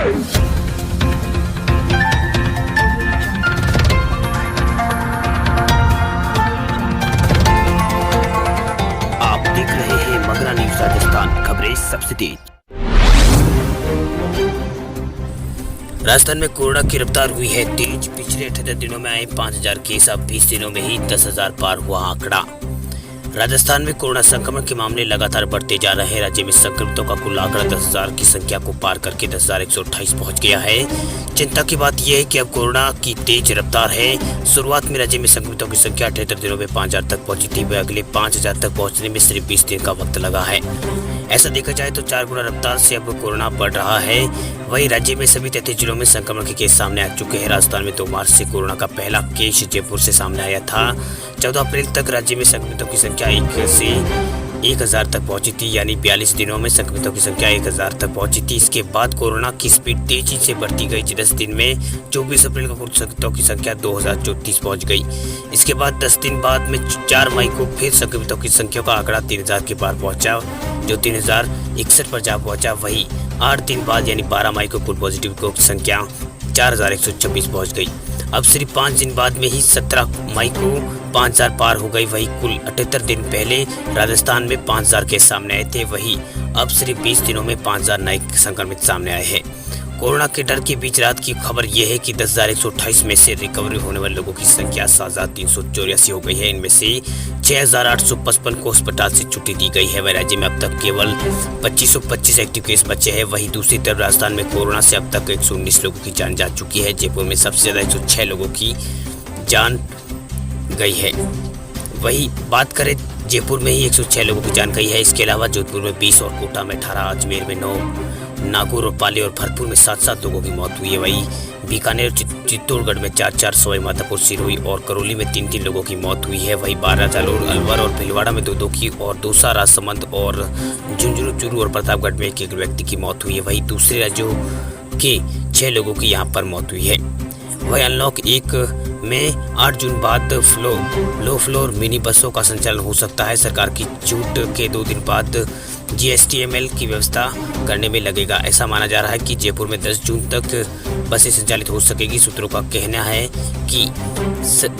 आप देख रहे हैं मगरा न्यूज राजस्थान, खबरें सबसे तेज। राजस्थान में कोरोना की रफ्तार हुई है तेज। पिछले 78 दिनों में आए 5000 केस, अब 20 दिनों में ही 10,000 पार हुआ आंकड़ा। राजस्थान में कोरोना संक्रमण के मामले लगातार बढ़ते जा रहे हैं। राज्य में संक्रमितों का कुल आंकड़ा 10,000 की संख्या को पार करके 10,128 पहुंच गया है। चिंता की बात यह है कि अब कोरोना की तेज रफ्तार है। शुरुआत में राज्य में संक्रमितों की संख्या 78 दिनों में 5,000 तक पहुंची थी। वह अगले 5,000 तक पहुंचने में सिर्फ 20 दिन का वक्त लगा है। ऐसा देखा जाए तो 4 गुना रफ्तार से अब कोरोना बढ़ रहा है। वहीं राज्य में सभी 33 जिलों में संक्रमण के केस सामने आ चुके हैं। राजस्थान में 2 मार्च से कोरोना का पहला केस जयपुर से सामने आया था। 14 अप्रैल तक राज्य में संक्रमितों की संख्या 1 से 1,000 तक पहुंची थी, यानी 42 दिनों में संक्रमितों की संख्या 1,000 तक पहुंची थी। इसके बाद कोरोना की स्पीड तेजी से बढ़ती गई। 10 दिन में 24 अप्रैल को कुल संक्रमितों की संख्या 2,034 पहुंच गई। इसके बाद 10 दिन बाद में 4 मई को फिर संक्रमितों की संख्या का आंकड़ा 3,000 के पार पहुंचा, जो 3,061 पर जा पहुंचा। वही 8 दिन बाद यानी 12 मई को कुल पॉजिटिव की संख्या 4,126 पहुंच गई। अब सिर्फ 5 दिन बाद में ही 17 मई को 5,000 पार हो गई। वही कुल 78 दिन पहले राजस्थान में 5,000 केस सामने आए थे। वही अब सिर्फ 20 दिनों में 5,000 नए संक्रमित सामने आए हैं। कोरोना के डर के बीच रात की खबर यह है कि 10,128 में से रिकवरी होने वाले लोगों की संख्या 7,384 हो गई है। इनमें से 6,855 को अस्पताल से छुट्टी दी गई है। वह राज्य में अब तक केवल 2,525 एक्टिव केस बचे हैं। वहीं दूसरी तरफ राजस्थान में कोरोना से अब तक 119 लोगों की जान जा चुकी है। जयपुर में सबसे ज्यादा 106 लोगों की जान गई है। वही बात करें, जयपुर में ही 106 लोगों की जान गई है। इसके अलावा जोधपुर में 20 और कोटा में 18, अजमेर में 9, नागौर और पाली और भरतपुर में 7-7 लोगों की मौत हुई है। वहीं बीकानेर, चित्तौड़गढ़ में 4-4, सवाई माधोपुर, सिरोही और करौली में 3-3 लोगों की मौत हुई है। वहीं बारां, जालोर, अलवर और भीलवाड़ा में 2-2 की और दौसा, राजसमंद और झुंझुनू, चूरू और प्रतापगढ़ में 1-1 व्यक्ति की मौत हुई है। वहीं दूसरे राज्यों के 6 लोगों की यहां पर मौत हुई है। वहीं अनलॉक 1 में 8 जून बाद लो फ्लोर मिनी बसों का संचालन हो सकता है। सरकार की छूट के 2 दिन बाद GSTML की व्यवस्था करने में लगेगा। ऐसा माना जा रहा है कि जयपुर में 10 जून तक बसें संचालित हो सकेगी। सूत्रों का कहना है कि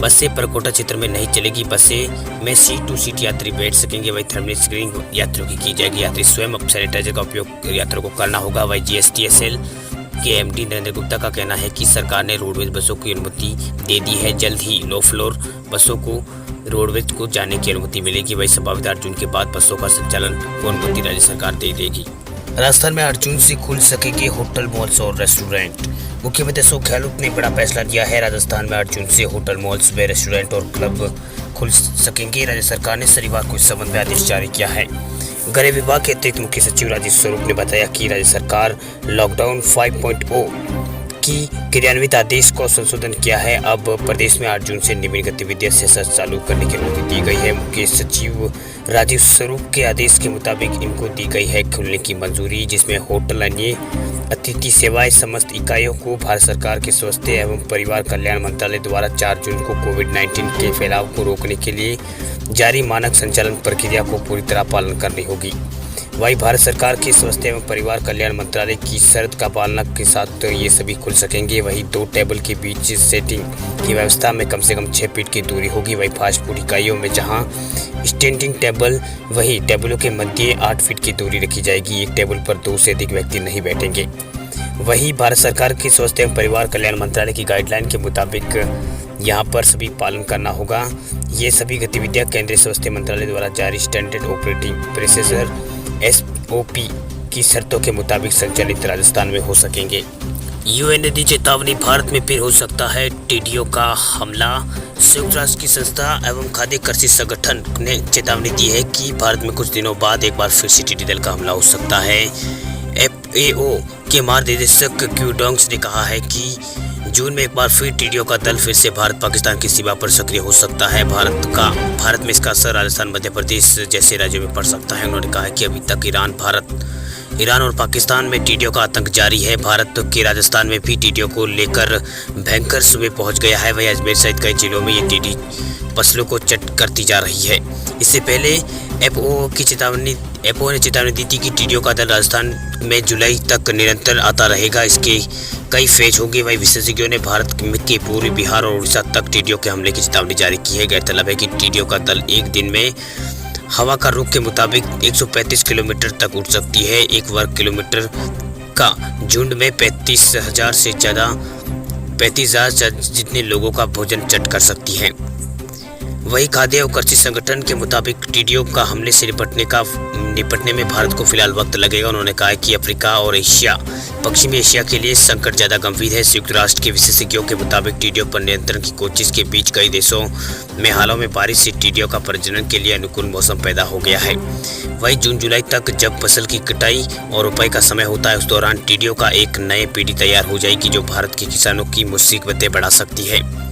बसें परकोटा क्षेत्र में नहीं चलेगी। बसें में सीट टू सीट यात्री बैठ सकेंगे। वही थर्मल स्क्रीनिंग यात्रियों की जाएगी। यात्री स्वयं अब सैनिटाइजर का उपयोग यात्रियों को करना होगा। वही GSTSL के MD नरेंद्र गुप्ता का कहना है कि सरकार ने रोडवेज बसों की अनुमति दे दी है। जल्द ही लो फ्लोर बसों को रोडवेज को जाने की अनुमति मिलेगी। वही संभावित 8 जून के बाद बसों का संचालन को अनुमति राज्य सरकार दे देगी। राजस्थान में 8 जून से खुल सकेंगे होटल, मॉल्स और रेस्टोरेंट। मुख्यमंत्री अशोक गहलोत ने बड़ा फैसला लिया है। राजस्थान में 8 जून से होटल, मॉल्स व रेस्टोरेंट और क्लब खुल सकेंगे। राज्य सरकार ने शनिवार को इस संबंध में आदेश जारी किया है। गृह विभाग के अतिरिक्त मुख्य सचिव राजेश स्वरूप ने बताया कि राज्य सरकार लॉकडाउन 5.0 की क्रियान्वित आदेश को संशोधन किया है। अब प्रदेश में 8 जून से निम्न गतिविधियां से चालू करने की अनुमति दी गई है। मुख्य सचिव राजीव स्वरूप के आदेश के मुताबिक इनको दी गई है खुलने की मंजूरी, जिसमें होटल, अन्य अतिथि सेवाएं, समस्त इकाइयों को भारत सरकार के स्वास्थ्य एवं परिवार कल्याण मंत्रालय द्वारा 4 जून को कोविड-19 के फैलाव को रोकने के लिए जारी मानक संचालन प्रक्रिया को पूरी तरह पालन करनी होगी। वहीं भारत सरकार के स्वास्थ्य एवं परिवार कल्याण मंत्रालय की शर्त का पालना के साथ ये सभी खुल सकेंगे। वहीं 2 टेबल के बीच सेटिंग की व्यवस्था में कम से कम 6 फीट की दूरी होगी। वहीं फास्ट फूड इकाइयों में जहां स्टैंडिंग टेबल, वही टेबलों के मध्य 8 फीट की दूरी रखी जाएगी। एक टेबल पर 2 से अधिक व्यक्ति नहीं बैठेंगे। वहीं भारत सरकार के स्वास्थ्य एवं परिवार कल्याण मंत्रालय की गाइडलाइन के मुताबिक यहाँ पर सभी पालन करना होगा। ये सभी गतिविधियाँ केंद्रीय स्वास्थ्य मंत्रालय द्वारा जारी स्टैंडर्ड ऑपरेटिंग प्रोसीजर SOP की शर्तों के मुताबिक संचालित राजस्थान में हो सकेंगे। UN ने दी चेतावनी, भारत में फिर हो सकता है टिड्डियों का हमला। संयुक्त राष्ट्र की संस्था एवं खाद्य कृषि संगठन ने चेतावनी दी है कि भारत में कुछ दिनों बाद एक बार फिर से टिड्डी दल का हमला हो सकता है। FAO के महानिदेशक क्यू डोंग्स ने कहा है कि जून में एक बार फिर टिड्डियों का दल फिर से भारत पाकिस्तान की सीमा पर सक्रिय हो सकता है। भारत में इसका असर राजस्थान, मध्य प्रदेश जैसे राज्यों में पड़ सकता है। उन्होंने कहा है कि अभी तक ईरान, भारत ईरान और पाकिस्तान में टिड्डियों का आतंक जारी है। भारत के राजस्थान में भी टिड्डियों को लेकर भयंकर सुबह पहुंच गया है। वहीं अजमेर सहित कई जिलों में ये टिड्डी फसलों को चट करती जा रही है। इससे पहले एफओ ने चेतावनी दी थी कि टिड्डियों का दल राजस्थान में जुलाई तक निरंतर आता रहेगा। इसके कई फेज होंगे। वहीं विशेषज्ञों ने भारत के पूर्वी बिहार और उड़ीसा तक टिड्डियों के हमले की चेतावनी जारी की है। गौरतलब है कि टिड्डियों का दल एक दिन में हवा का रुख के मुताबिक 135 किलोमीटर तक उड़ सकती है। 1 वर्ग किलोमीटर का झुंड में 35,000 जितने लोगों का भोजन चट कर सकती है। वही खाद्य और कृषि संगठन के मुताबिक टिड्डियों का हमले से निपटने में भारत को फिलहाल वक्त लगेगा। उन्होंने कहा कि अफ्रीका और पश्चिमी एशिया के लिए संकट ज्यादा गंभीर है। संयुक्त राष्ट्र के विशेषज्ञों के मुताबिक टिड्डियों पर नियंत्रण की कोशिश के बीच कई देशों में हालों में बारिश से टिड्डियों का प्रजनन के लिए अनुकूल मौसम पैदा हो गया है। वही जून जुलाई तक जब फसल की कटाई और रुपाई का समय होता है, उस दौरान टिड्डियों का एक नई पीढ़ी तैयार हो जाएगी जो भारत के किसानों की मुसीबतें बढ़ा सकती है।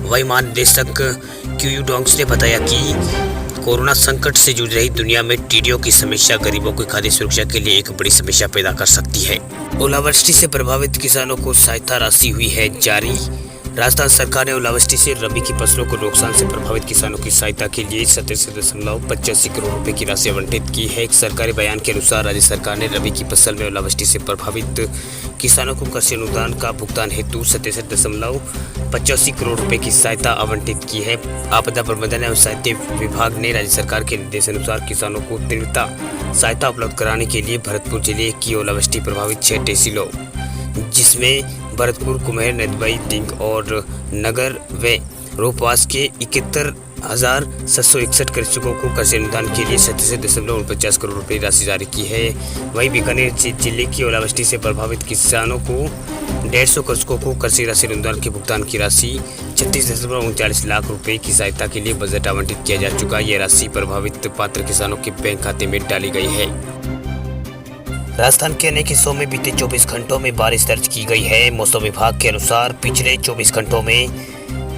वही महानिदेशक क्यू डोंग्स ने बताया कि कोरोना संकट से जूझ रही दुनिया में टिड्डियों की समस्या गरीबों की खाद्य सुरक्षा के लिए एक बड़ी समस्या पैदा कर सकती है। ओलावृष्टि से प्रभावित किसानों को सहायता राशि हुई है जारी। राजस्थान सरकार ने ओलावृष्टि से रबी की फसलों को नुकसान से प्रभावित किसानों की सहायता के लिए 37.85 करोड़ रुपए की राशि आवंटित की है। एक सरकारी बयान के अनुसार राज्य सरकार ने रबी की फसल में ओलावृष्टि से प्रभावित किसानों को कृषि अनुदान का भुगतान हेतु 37.85 करोड़ रुपए की सहायता आवंटित की है। आपदा प्रबंधन एवं साहित्य विभाग ने राज्य सरकार के निर्देशानुसार किसानों को तीव्रता सहायता उपलब्ध कराने के लिए भरतपुर जिले की ओलावृष्टि प्रभावित 6 तहसीलों जिसमें भरतपुर, कुम्हेर, नदबई, दिंग और नगर व रोपवास के 71,761 कृषकों को कृषि अनुदान के लिए 37.49 करोड़ रुपए राशि जारी की है। वहीं बीकानेर जिले की ओलावृष्टि से प्रभावित किसानों को 150 कृषकों को कृषि राशि अनुदान के भुगतान की राशि 36.39 लाख रुपए की सहायता के लिए बजट आवंटित किया जा चुका है। यह राशि प्रभावित पात्र किसानों के बैंक खाते में डाली गई है। राजस्थान के अनेक हिस्सों में बीते 24 घंटों में बारिश दर्ज की गई है। मौसम विभाग के अनुसार पिछले 24 घंटों में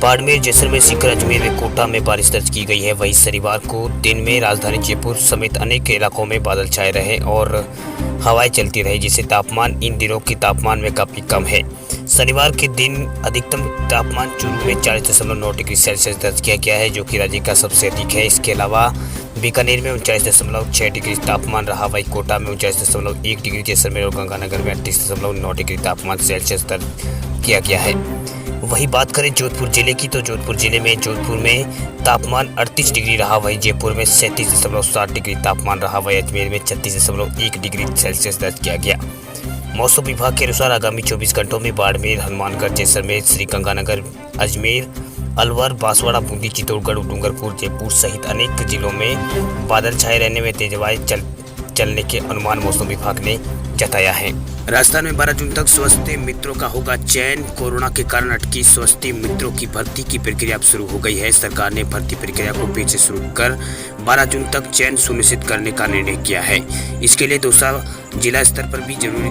बाड़मेर, जैसलमेर, सीकर, अजमेर व कोटा में बारिश दर्ज की गई है। वहीं शनिवार को दिन में राजधानी जयपुर समेत अनेक इलाकों में बादल छाए रहे और हवाएं चलती रही, जिससे तापमान इन दिनों के तापमान में काफी कम है। शनिवार के दिन अधिकतम तापमान चूरू में 40.9 डिग्री सेल्सियस दर्ज किया गया है, जो कि राज्य का सबसे अधिक है। इसके अलावा बीकानेर में 39.6 डिग्री तापमान रहा। वहीं कोटा में 39.1 डिग्री, जैसलमेर और गंगानगर में 38.9 डिग्री तापमान सेल्सियस दर्ज किया गया है। वही बात करें जोधपुर जिले की, तो जोधपुर में तापमान 38 डिग्री रहा। वहीं जयपुर में 37.7 डिग्री तापमान रहा। वहीं अजमेर में 36.1 डिग्री सेल्सियस दर्ज किया गया। मौसम विभाग के अनुसार आगामी 24 घंटों में बाड़मेर, हनुमानगढ़, जैसलमेर, श्रीगंगानगर, अजमेर, अलवर, बांसवाड़ा, बूंदी, चित्तौड़गढ़, डूंगरपुर, जयपुर सहित अनेक जिलों में बादल छाए रहने में तेज हवाएं चलने के अनुमान मौसम विभाग ने जताया है। राजस्थान में 12 जून तक स्वास्थ्य मित्रों का होगा चयन। कोरोना के कारण अटकी स्वास्थ्य मित्रों की भर्ती की प्रक्रिया अब शुरू हो गई है। सरकार ने भर्ती प्रक्रिया को फिर से शुरू कर 12 जून तक चयन सुनिश्चित करने का निर्णय किया है। इसके लिए दौसा जिला स्तर पर भी जरूरी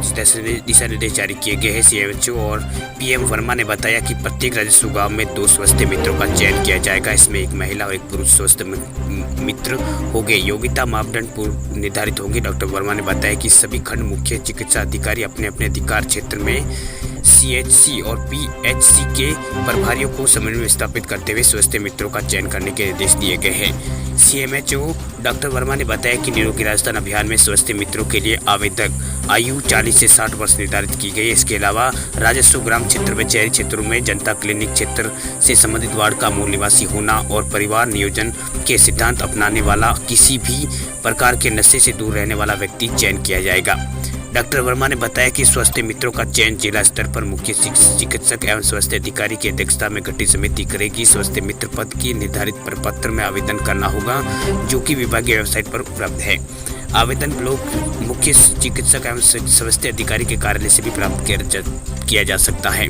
दिशा निर्देश जारी किए गए हैं। सीएमएचओ और पीएम वर्मा ने बताया कि प्रत्येक राजस्व गांव में 2 स्वास्थ्य मित्रों का चयन किया जाएगा। इसमें एक महिला और एक पुरुष स्वास्थ्य मित्र होंगे। योग्यता मापदंड पूर्व निर्धारित होंगे। डॉक्टर वर्मा ने बताया कि सभी खंड मुख्य चिकित्सा अधिकारी अपने अपने अधिकार क्षेत्र में सीएचसी और पीएचसी के प्रभारियों को समन्वय स्थापित करते हुए स्वास्थ्य मित्रों का चयन करने के निर्देश दिए गए हैं। सीएमएचओ डॉक्टर वर्मा ने बताया कि निरोगी राजस्थान अभियान में स्वास्थ्य मित्रों के लिए आवेदक आयु 40 से 60 वर्ष निर्धारित की गई है। इसके अलावा राजस्व ग्राम क्षेत्र में शहरी क्षेत्रों में जनता क्लिनिक क्षेत्र से संबंधित वार्ड का मूल निवासी होना और परिवार नियोजन के सिद्धांत अपनाने वाला किसी भी प्रकार के नशे से दूर रहने वाला व्यक्ति चयन किया जाएगा। डॉक्टर वर्मा ने बताया कि स्वास्थ्य मित्रों का चयन जिला स्तर पर मुख्य चिकित्सक एवं स्वास्थ्य अधिकारी की अध्यक्षता में गठित समिति करेगी। स्वास्थ्य मित्र पद की निर्धारित प्रपत्र में आवेदन करना होगा, जो कि विभागीय वेबसाइट पर उपलब्ध है। आवेदन ब्लॉक मुख्य चिकित्सक एवं स्वास्थ्य अधिकारी के कार्यालय से भी प्राप्त किया जा सकता है।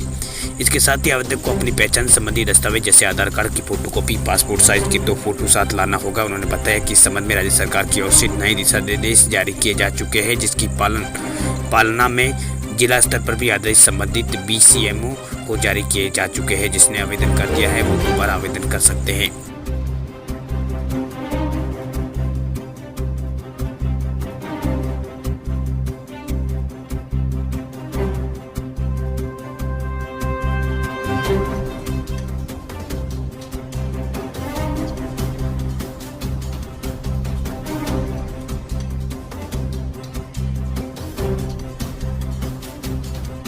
इसके साथ ही आवेदक को अपनी पहचान संबंधी दस्तावेज जैसे आधार कार्ड की फोटोकॉपी, पासपोर्ट साइज की 2 फोटो साथ लाना होगा। उन्होंने बताया कि इस संबंध में राज्य सरकार की ओर से नए दिशा निर्देश जारी किए जा चुके हैं, जिसकी पालना में जिला स्तर पर भी आदेश संबंधित BCMO को जारी किए जा चुके हैं। जिसने आवेदन कर दिया है वो दोबारा आवेदन कर सकते हैं।